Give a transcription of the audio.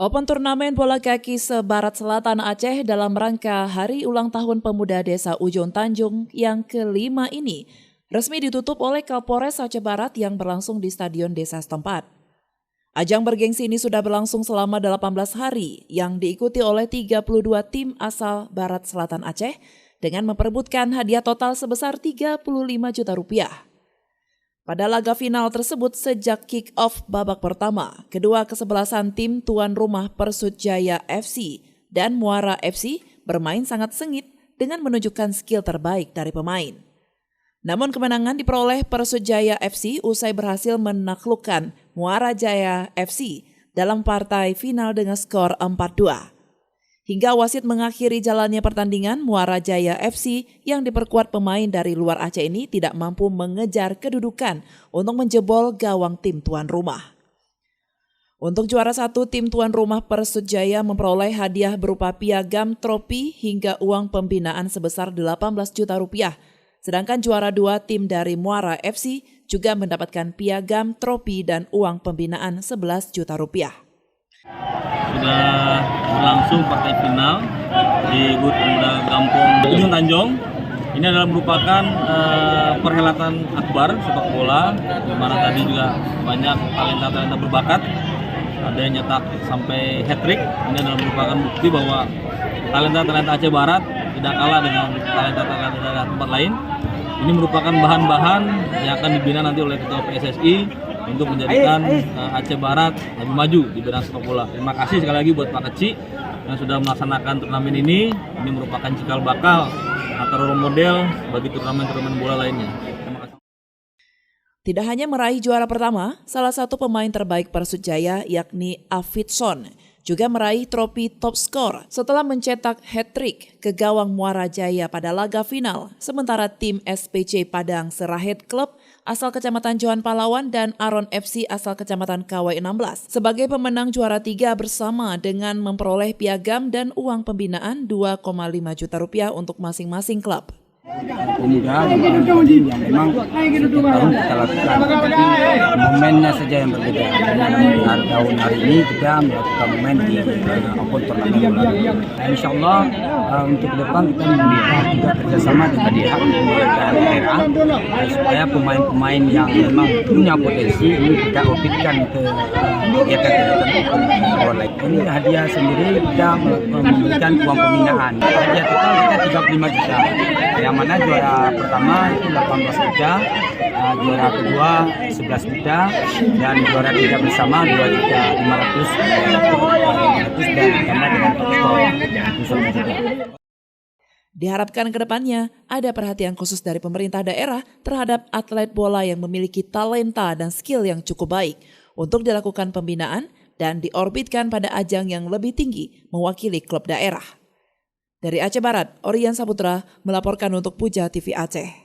Open Turnamen Bola Kaki se-Barat Selatan Aceh dalam rangka Hari Ulang Tahun Pemuda Desa Ujung Tanjung yang kelima ini resmi ditutup oleh Kapolres Aceh Barat yang berlangsung di Stadion Desa setempat. Ajang bergengsi ini sudah berlangsung selama 18 hari yang diikuti oleh 32 tim asal Barat Selatan Aceh dengan memperebutkan hadiah total sebesar 35 juta rupiah. Pada laga final tersebut sejak kick-off babak pertama, kedua kesebelasan tim tuan rumah Persudjaya FC dan Muara FC bermain sangat sengit dengan menunjukkan skill terbaik dari pemain. Namun kemenangan diperoleh Persudjaya FC usai berhasil menaklukkan Muara Jaya FC dalam partai final dengan skor 4-2. Hingga wasit mengakhiri jalannya pertandingan, Muara Jaya FC yang diperkuat pemain dari luar Aceh ini tidak mampu mengejar kedudukan untuk menjebol gawang tim tuan rumah. Untuk juara satu, tim tuan rumah Persudjaya memperoleh hadiah berupa piagam, trofi hingga uang pembinaan sebesar 18 juta rupiah. Sedangkan juara dua, tim dari Muara FC juga mendapatkan piagam, trofi dan uang pembinaan 11 juta rupiah. Sudah berlangsung partai final di GUT Pemuda Kampung Ujung Tanjung. Ini adalah merupakan perhelatan akbar sepak bola, di mana tadi juga banyak talenta-talenta berbakat. Ada yang nyetak sampai hat-trick. Ini adalah merupakan bukti bahwa talenta-talenta Aceh Barat tidak kalah dengan talenta-talenta dari tempat lain. Ini merupakan bahan-bahan yang akan dibina nanti oleh Ketua PSSI untuk menjadikan Aceh Barat lebih maju di bidang sepak bola. Terima kasih sekali lagi buat Pak Kecik yang sudah melaksanakan turnamen ini. Ini merupakan cikal bakal atau role model bagi turnamen-turnamen bola lainnya. Terima kasih. Tidak hanya meraih juara pertama, salah satu pemain terbaik Persudjaya yakni Afidson juga meraih trofi top skor setelah mencetak hat-trick ke gawang Muara Jaya pada laga final. Sementara tim SPC Padang Serahed Club asal Kecamatan Johan Palawan dan Aron FC asal Kecamatan Kawai 16 sebagai pemenang juara 3 bersama dengan memperoleh piagam dan uang pembinaan 2,5 juta rupiah untuk masing-masing klub. Pemuda yang memang setiap tahun kita lakukan, tapi momennya saja yang berbeda. Tahun hari ini kita melakukan momen di Open Turnamen bola. Insya Allah untuk ke depan kita meminta juga kerjasama dengan pihak pemerintah daerah supaya pemain-pemain yang memang punya potensi ini kita orbitkan ke kegiatan-kegiatan bola lain. Ini hadiah sendiri kita memberikan uang pembinaan. Hadiah total kita 35 juta. Yang mana juara pertama itu 18 juta, juara kedua 11 juta, dan juara tiga bersama 2 juta 500 dan ditambah dengan top skor 1 juta. Diharapkan ke depannya ada perhatian khusus dari pemerintah daerah terhadap atlet bola yang memiliki talenta dan skill yang cukup baik untuk dilakukan pembinaan dan diorbitkan pada ajang yang lebih tinggi mewakili klub daerah. Dari Aceh Barat, Orian Saputra melaporkan untuk Puja TV Aceh.